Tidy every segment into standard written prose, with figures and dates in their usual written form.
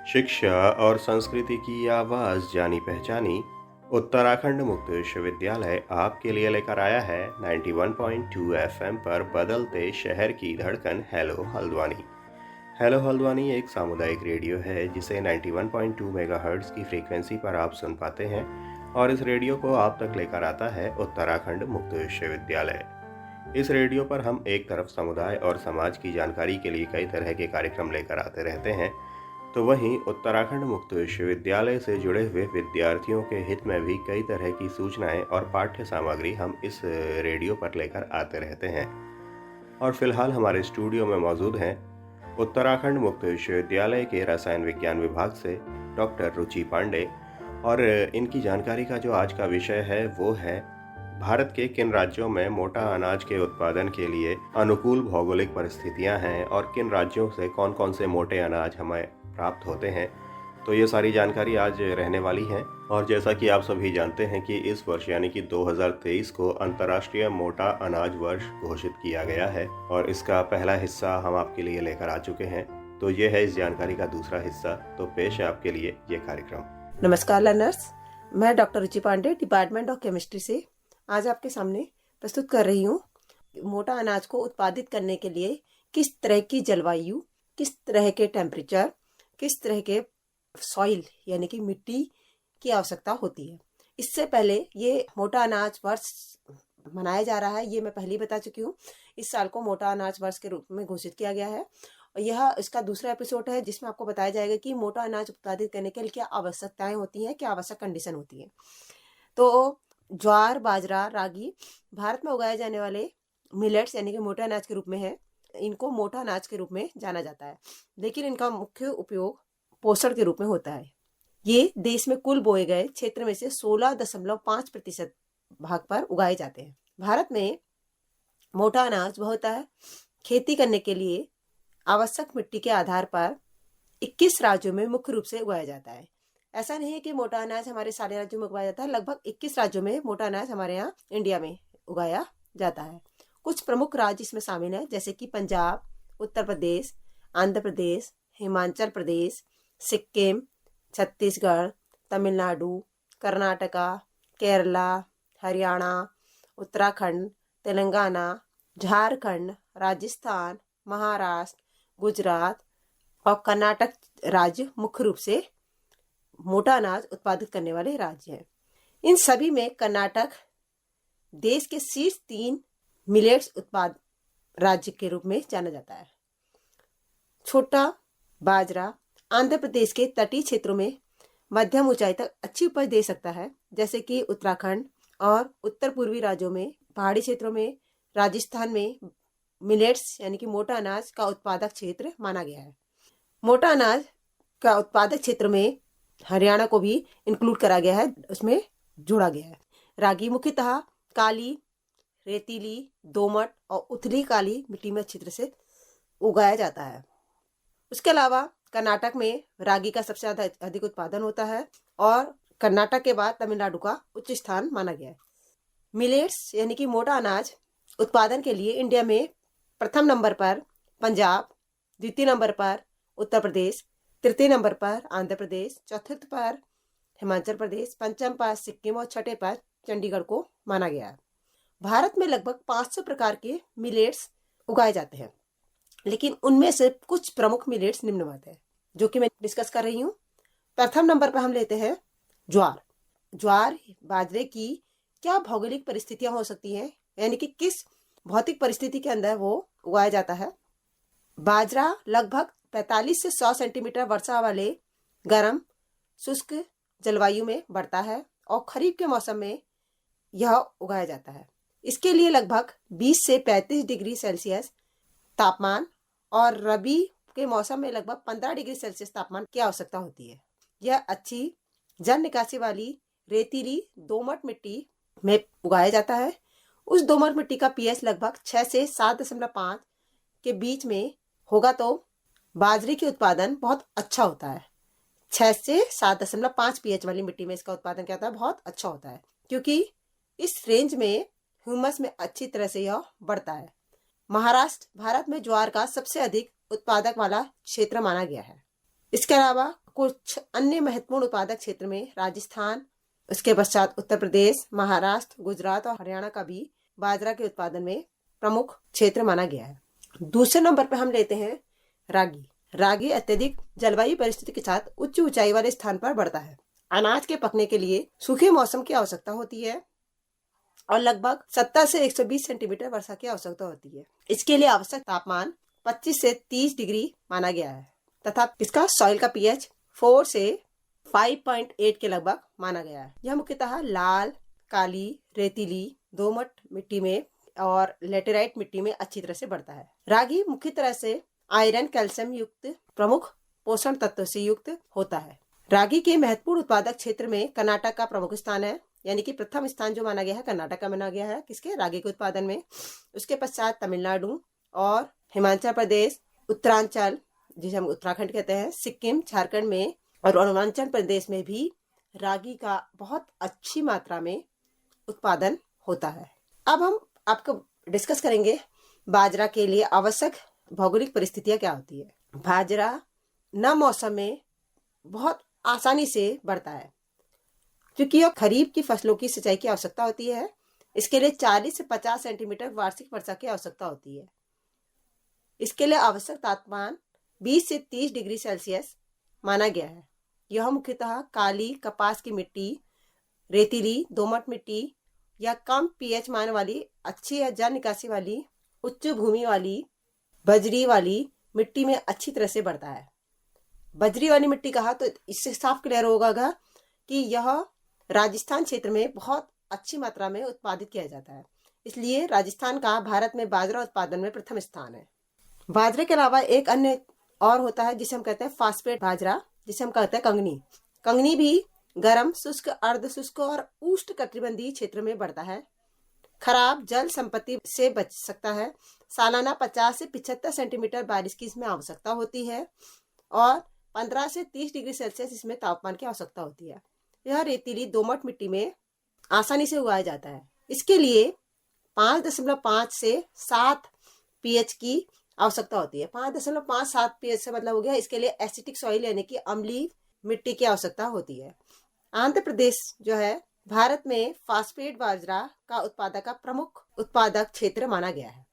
शिक्षा और संस्कृति की आवाज़ जानी पहचानी उत्तराखंड मुक्त विश्वविद्यालय आपके लिए लेकर आया है 91.2 एफएम पर बदलते शहर की धड़कन हेलो हल्द्वानी। हेलो हल्द्वानी एक सामुदायिक रेडियो है जिसे 91.2 मेगाहर्ट्ज़ की फ्रीक्वेंसी पर आप सुन पाते हैं और इस रेडियो को आप तक लेकर आता है उत्तराखंड मुक्त विश्वविद्यालय। इस रेडियो पर हम एक तरफ समुदाय और समाज की जानकारी के लिए कई तरह के कार्यक्रम लेकर आते रहते हैं, तो वहीं उत्तराखंड मुक्त विश्वविद्यालय से जुड़े हुए विद्यार्थियों के हित में भी कई तरह की सूचनाएं और पाठ्य सामग्री हम इस रेडियो पर लेकर आते रहते हैं। और फिलहाल हमारे स्टूडियो में मौजूद हैं उत्तराखंड मुक्त विश्वविद्यालय के रसायन विज्ञान विभाग से डॉक्टर रुचि पांडे, और इनकी जानकारी का जो आज का विषय है वो है भारत के किन राज्यों में मोटा अनाज के उत्पादन के लिए अनुकूल भौगोलिक परिस्थितियां हैं और किन राज्यों से कौन कौन से मोटे अनाज हमें प्राप्त होते हैं। तो ये सारी जानकारी आज रहने वाली है। और जैसा कि आप सभी जानते हैं कि इस वर्ष यानी कि 2023 को अंतर्राष्ट्रीय मोटा अनाज वर्ष घोषित किया गया है और इसका पहला हिस्सा हम आपके लिए लेकर आ चुके हैं। तो ये है इस जानकारी का दूसरा हिस्सा। तो पेश है आपके लिए ये कार्यक्रम। नमस्कार लर्नर्स, मैं doctor Ruchi Pandey, department of chemistry से आज आपके सामने प्रस्तुत कर रही हूँ मोटा अनाज को उत्पादित करने के लिए किस तरह की जलवायु, किस तरह के टेम्परेचर, किस तरह के सॉइल यानी कि मिट्टी की आवश्यकता होती है। इससे पहले ये मोटा अनाज वर्ष मनाया जा रहा है, ये मैं पहले ही बता चुकी हूँ। इस साल को मोटा अनाज वर्ष के रूप में घोषित किया गया है और यह इसका दूसरा एपिसोड है जिसमें आपको बताया जाएगा कि मोटा अनाज उत्पादित करने के लिए क्या आवश्यकताएं होती हैं, क्या आवश्यक कंडीशन होती है। तो ज्वार, बाजरा, रागी भारत में उगाए जाने वाले मिलेट्स यानी कि मोटे अनाज के रूप में है। इनको मोटा अनाज के रूप में जाना जाता है, लेकिन इनका मुख्य उपयोग पोषण के रूप में होता है। ये देश में कुल बोए गए क्षेत्र में से 16.5% भाग पर उगाए जाते हैं। भारत में मोटा अनाज बहुतः खेती करने के लिए आवश्यक मिट्टी के आधार पर 21 राज्यों में मुख्य रूप से उगाया जाता है। ऐसा नहीं है कि मोटा अनाज हमारे सारे राज्यों में उगाया जाता है, लगभग 21 राज्यों में मोटा अनाज हमारे यहाँ इंडिया में उगाया जाता है। कुछ प्रमुख राज्य इसमें शामिल हैं, जैसे कि पंजाब, उत्तर प्रदेश, आंध्र प्रदेश, हिमाचल प्रदेश, सिक्किम, छत्तीसगढ़, तमिलनाडु, कर्नाटका, केरला, हरियाणा, उत्तराखंड, तेलंगाना, झारखंड, राजस्थान, महाराष्ट्र, गुजरात और कर्नाटक राज्य मुख्य रूप से मोटा अनाज उत्पादित करने वाले राज्य हैं। इन सभी में कर्नाटक देश के शीर्ष 3 मिलेट्स उत्पाद राज्य के रूप में जाना जाता है। छोटा बाजरा आंध्र प्रदेश के तटीय क्षेत्रों में मध्यम ऊंचाई तक अच्छी उपज दे सकता है, जैसे कि उत्तराखंड और उत्तर पूर्वी राज्यों में, पहाड़ी क्षेत्रों में, राजस्थान में मिलेट्स यानी कि मोटा अनाज का उत्पादक क्षेत्र माना गया है। मोटा अनाज का उत्पादक क्षेत्र में हरियाणा को भी इंक्लूड करा गया है, उसमें जोड़ा गया है। रागी मुख्यतः काली, रेतीली, दोमट और उथली काली मिट्टी में अच्छी तरह से उगाया जाता है। उसके अलावा कर्नाटक में रागी का सबसे ज्यादा अधिक उत्पादन होता है और कर्नाटक के बाद तमिलनाडु का उच्च स्थान माना गया है। मिलेट्स यानी कि मोटा अनाज उत्पादन के लिए इंडिया में प्रथम नंबर पर पंजाब, द्वितीय नंबर पर उत्तर प्रदेश, तृतीय नंबर पर आंध्र प्रदेश, चौथे पर हिमाचल प्रदेश, पंचम पर सिक्किम और छठे पर चंडीगढ़ को माना गया है। भारत में लगभग 500 प्रकार के मिलेट्स उगाए जाते हैं, लेकिन उनमें से कुछ प्रमुख मिलेट्स निम्नवत है जो कि मैं डिस्कस कर रही हूँ। प्रथम नंबर पर हम लेते हैं ज्वार। ज्वार बाजरे की क्या भौगोलिक परिस्थितियां हो सकती हैं, यानी कि किस भौतिक परिस्थिति के अंदर वो उगाया जाता है। बाजरा लगभग 45 से 100 सेंटीमीटर वर्षा वाले गर्म शुष्क जलवायु में बढ़ता है और खरीफ के मौसम में यह उगाया जाता है। इसके लिए लगभग 20 से 35 डिग्री सेल्सियस तापमान और रबी के मौसम में लगभग 15 डिग्री सेल्सियस तापमान की आवश्यकता होती है। यह अच्छी जल निकासी वाली रेतीली दोमट मिट्टी में उगाया जाता है। उस दोमट मिट्टी का पीएच लगभग 6 से 7.5 के बीच में होगा तो बाजरे की उत्पादन बहुत अच्छा होता है। 6 से 7.5 पीएच वाली मिट्टी में इसका उत्पादन क्या होता है, बहुत अच्छा होता है, क्योंकि इस रेंज में ह्यूमस में अच्छी तरह से यह बढ़ता है। महाराष्ट्र भारत में ज्वार का सबसे अधिक उत्पादक वाला क्षेत्र माना गया है। इसके अलावा कुछ अन्य महत्वपूर्ण उत्पादक क्षेत्र में राजस्थान, उसके पश्चात उत्तर प्रदेश, महाराष्ट्र, गुजरात और हरियाणा का भी बाजरा के उत्पादन में प्रमुख क्षेत्र माना गया है। दूसरे नंबर पर हम लेते हैं रागी। रागी अत्यधिक जलवायु परिस्थिति के साथ उच्च ऊंचाई वाले स्थान पर बढ़ता है। अनाज के पकने के लिए सूखे मौसम की आवश्यकता होती है और लगभग 70 से 120 सेंटीमीटर वर्षा की आवश्यकता होती है। इसके लिए आवश्यक तापमान 25 से 30 डिग्री माना गया है तथा इसका सॉइल का पीएच 4 से 5.8 के लगभग माना गया है। यह मुख्यतः लाल, काली, रेतीली, दोमट मिट्टी में और लेटेराइट मिट्टी में अच्छी तरह से बढ़ता है। रागी मुख्य तरह से आयरन, कैल्शियम युक्त प्रमुख पोषण तत्व से युक्त होता है। रागी के महत्वपूर्ण उत्पादक क्षेत्र में कर्नाटक का प्रमुख स्थान है, यानी कि प्रथम स्थान जो माना गया है कर्नाटक का माना गया है किसके, रागी के उत्पादन में। उसके पश्चात तमिलनाडु और हिमाचल प्रदेश, उत्तरांचल जिसे हम उत्तराखंड कहते हैं, सिक्किम, झारखंड में और अरुणाचल प्रदेश में भी रागी का बहुत अच्छी मात्रा में उत्पादन होता है। अब हम आपको डिस्कस करेंगे बाजरा के लिए आवश्यक भौगोलिक परिस्थितियां क्या होती है। बाजरा नम मौसम में बहुत आसानी से बढ़ता है क्योंकि यह खरीफ की फसलों की सिंचाई की आवश्यकता होती है। इसके लिए 40 से 50 सेंटीमीटर वार्षिक वर्षा की आवश्यकता होती है। इसके लिए आवश्यक तापमान 20 से 30 डिग्री सेल्सियस माना गया है। यह मुख्यतः काली, कपास की मिट्टी, रेतीली, दोमट मिट्टी या कम पीएच मान वाली, अच्छी या जल निकासी वाली, उच्च भूमि वाली, बजरी वाली मिट्टी में अच्छी तरह से बढ़ता है। बजरी वाली मिट्टी कहा तो इससे साफ क्लियर होगा कि यह राजस्थान क्षेत्र में बहुत अच्छी मात्रा में उत्पादित किया जाता है। इसलिए राजस्थान का भारत में बाजरा उत्पादन में प्रथम स्थान है। बाजरे के अलावा एक अन्य और होता है जिसे हम कहते हैं फास्फेट बाजरा, जिसे हम कहते हैं कंगनी। कंगनी भी गर्म, शुष्क, अर्ध शुष्क और उष्ण कटिबंधीय क्षेत्र में बढ़ता है। खराब जल संपत्ति से बच सकता है। सालाना 50 से 75 सेंटीमीटर बारिश की इसमें आवश्यकता होती है और 15 से 30 डिग्री सेल्सियस इसमें तापमान की आवश्यकता होती है। यह रेतीली दोमट मिट्टी में आसानी से उगाया जाता है। इसके लिए 5.5 से 7 पीएच की आवश्यकता होती है। 5.5-7 पीएच से मतलब हो गया इसके लिए एसिटिक सॉइल यानी कि अम्लीय मिट्टी की आवश्यकता होती है। आंध्र प्रदेश जो है भारत में फास्फेट बाजरा का उत्पादक का प्रमुख उत्पादक क्षेत्र माना गया है।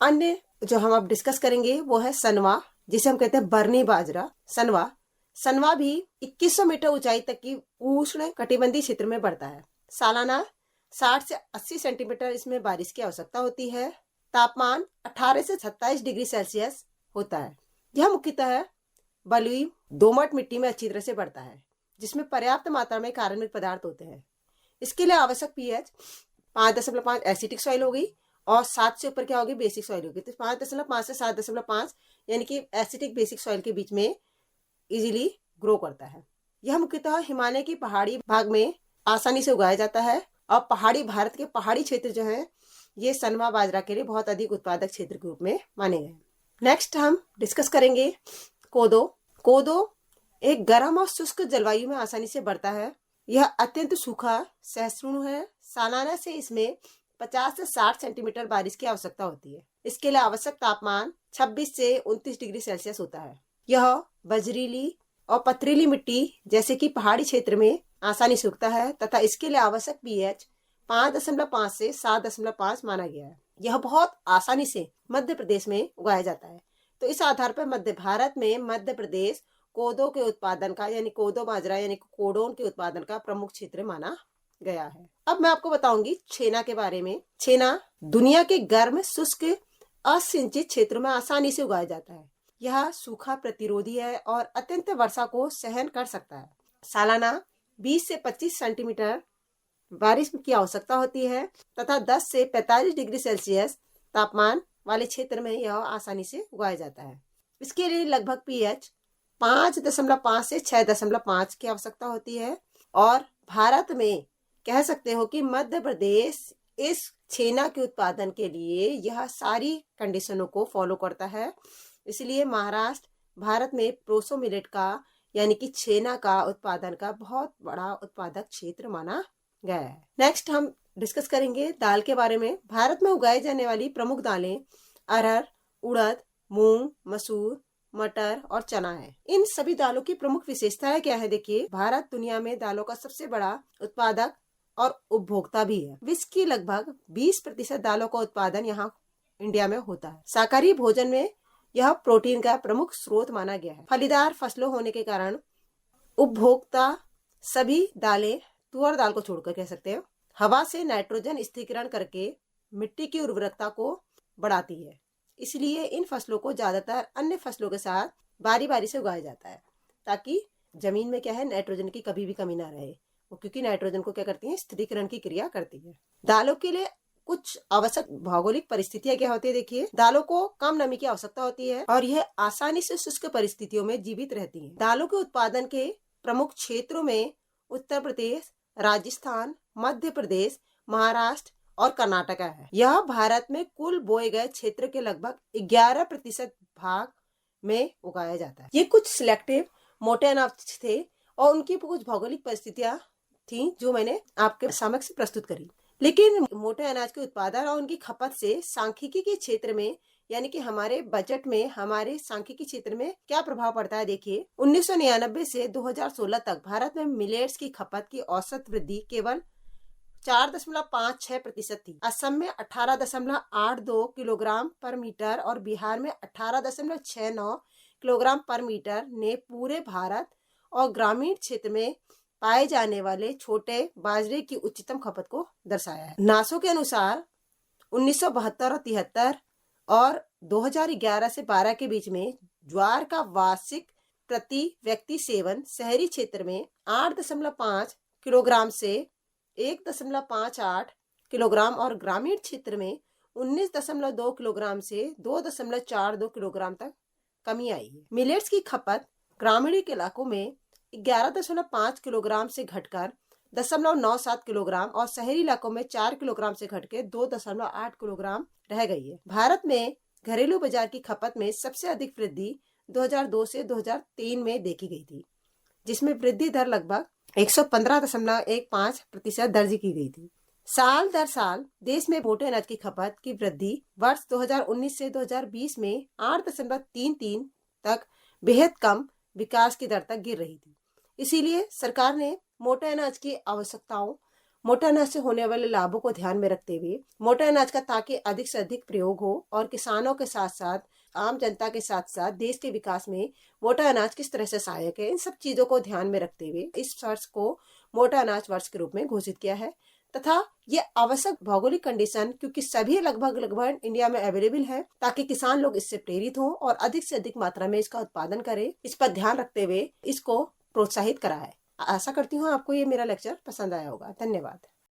अन्य जो हम अब डिस्कस करेंगे वो है सनवा, जिसे हम कहते हैं बरनी बाजरा। सनवा भी 2100 मीटर ऊंचाई तक की उष्ण कटिबंधीय क्षेत्र में बढ़ता है। सालाना 60 से 80 सेंटीमीटर इसमें बारिश की आवश्यकता होती है। तापमान 18 से 27 डिग्री सेल्सियस होता है। यह मुख्यतः बलुई दोमट मिट्टी में अच्छी तरह से बढ़ता है जिसमें पर्याप्त मात्रा में कार्बनिक पदार्थ होते हैं। इसके लिए आवश्यक पीएच 5.5 एसिटिक सॉइल हो गई और 7 से ऊपर क्या होगी, बेसिक सॉइल होगी। तो 5.5 से 7.5 यानी कि एसिटिक बेसिक सॉइल के बीच में इजीली ग्रो करता है। यह मुख्यतः हिमालय की पहाड़ी भाग में आसानी से उगाया जाता है और पहाड़ी भारत के पहाड़ी क्षेत्र जो है ये सनवा बाजरा के लिए बहुत अधिक उत्पादक क्षेत्र के रूप में माने गए। नेक्स्ट हम डिस्कस करेंगे कोदो एक गर्म और शुष्क जलवायु में आसानी से बढ़ता है। यह अत्यंत सूखा सहिष्णु है। सालाना से इसमें 50 से 60 सेंटीमीटर बारिश की आवश्यकता होती है। इसके लिए आवश्यक तापमान 26 से 29 डिग्री सेल्सियस होता है। यह बजरीली और पथरीली मिट्टी जैसे कि पहाड़ी क्षेत्र में आसानी से उगता है तथा इसके लिए आवश्यक पीएच 5.5 से 7.5 माना गया है। यह बहुत आसानी से मध्य प्रदेश में उगाया जाता है। तो इस आधार पर मध्य भारत में मध्य प्रदेश कोदो के उत्पादन का यानी कोदो बाजरा यानी कोडोन के उत्पादन का प्रमुख क्षेत्र माना गया है। अब मैं आपको बताऊंगी छेना के बारे में। छेना दुनिया के गर्म, शुष्क, असिंचित क्षेत्रों में आसानी से उगाया जाता है। यह सूखा प्रतिरोधी है और अत्यंत वर्षा को सहन कर सकता है। सालाना 20 से 25 सेंटीमीटर बारिश की आवश्यकता होती है तथा 10 से 45 डिग्री सेल्सियस तापमान वाले क्षेत्र में यह आसानी से उगाया जाता है। इसके लिए लगभग पीएच 5.5 से 6.5 की आवश्यकता होती है और भारत में कह सकते हो कि मध्य प्रदेश इस छेना के उत्पादन के लिए यह सारी कंडीशनों को फॉलो करता है। इसलिए महाराष्ट्र भारत में प्रोसो मिलेट का यानी कि छेना का उत्पादन का बहुत बड़ा उत्पादक क्षेत्र माना गया है। नेक्स्ट हम डिस्कस करेंगे दाल के बारे में। भारत में उगाई जाने वाली प्रमुख दालें अरहर, उड़द, मूंग, मसूर, मटर और चना है। इन सभी दालों की प्रमुख विशेषताएं क्या है? देखिए, भारत दुनिया में दालों का सबसे बड़ा उत्पादक और उपभोक्ता भी है। विश्व की लगभग 20% दालों का उत्पादन यहाँ इंडिया में होता है। शाकाहारी भोजन में यह प्रोटीन का प्रमुख स्रोत माना गया है। फलीदार फसलों होने के कारण उपभोक्ता सभी दालें, तुअर दाल को छोड़कर कह सकते हैं, हवा से नाइट्रोजन स्थिरीकरण करके मिट्टी की उर्वरकता को बढ़ाती है। इसलिए इन फसलों को ज्यादातर अन्य फसलों के साथ बारी बारी से उगाया जाता है, ताकि जमीन में क्या है, नाइट्रोजन की कभी भी कमी ना रहे। वो क्योंकि नाइट्रोजन को क्या करती है, स्थिरीकरण की क्रिया करती है। दालों के लिए कुछ आवश्यक भौगोलिक परिस्थितियां क्या होती है? देखिए, दालों को कम नमी की आवश्यकता होती है और यह आसानी से शुष्क परिस्थितियों में जीवित रहती है। दालों के उत्पादन के प्रमुख क्षेत्रों में उत्तर प्रदेश, राजस्थान, मध्य प्रदेश, महाराष्ट्र और कर्नाटका है। यह भारत में कुल बोए गए क्षेत्र के लगभग 11% भाग में उगाया जाता है। ये कुछ सिलेक्टिव मोटे अनाज थे और उनकी कुछ भौगोलिक परिस्थितियां थी जो मैंने आपके समक्ष प्रस्तुत करी। लेकिन मोटे अनाज के उत्पादन और उनकी खपत से सांख्यिकी के क्षेत्र में, यानी कि हमारे बजट में, हमारे सांख्यिकी क्षेत्र में क्या प्रभाव पड़ता है? देखिए, 1999 से 2016 तक भारत में मिलेट्स की खपत की औसत वृद्धि केवल 4.56% थी। असम में 18.82 किलोग्राम पर मीटर और बिहार में 18.69 किलोग्राम पर मीटर ने पूरे भारत और ग्रामीण क्षेत्र में पाए जाने वाले छोटे बाजरे की उच्चतम खपत को दर्शाया है। नासो के अनुसार 1972 और 73 और 2011 से 12 के बीच में ज्वार का वार्षिक प्रति व्यक्ति सेवन शहरी क्षेत्र में 8.5 किलोग्राम से 1.58 किलोग्राम और ग्रामीण क्षेत्र में 19.2 किलोग्राम से 2.42 किलोग्राम तक कमी आई है। मिलेट्स की खपत ग्रामीण के इलाकों में 11.5 किलोग्राम से घटकर 0.97 किलोग्राम और शहरी इलाकों में 4 किलोग्राम से घटकर 2.8 किलोग्राम रह गई है। भारत में घरेलू बाजार की खपत में सबसे अधिक वृद्धि 2002 से 2003 में देखी गई थी, जिसमें वृद्धि दर लगभग 115.15% दर्ज की गई थी। साल दर साल देश में मोटे अनाज की खपत की वृद्धि वर्ष 2019 से 2020 में 8.33 तक बेहद कम विकास की दर तक गिर रही थी। इसीलिए सरकार ने मोटे अनाज की आवश्यकताओं, मोटे अनाज से होने वाले लाभों को ध्यान में रखते हुए मोटे अनाज का ताकि अधिक से अधिक प्रयोग हो और किसानों के साथ साथ आम जनता के साथ साथ देश के विकास में मोटा अनाज किस तरह से सहायक है, इन सब चीजों को ध्यान में रखते हुए इस वर्ष को मोटा अनाज वर्ष के रूप में घोषित किया है। तथा ये आवश्यक भौगोलिक कंडीशन क्योंकि सभी लगभग इंडिया में अवेलेबल है, ताकि किसान लोग इससे प्रेरित हों और अधिक से अधिक मात्रा में इसका उत्पादन करें, इस पर ध्यान रखते हुए इसको प्रोत्साहित करा है। आशा करती हूँ आपको ये मेरा लेक्चर पसंद आया होगा। धन्यवाद।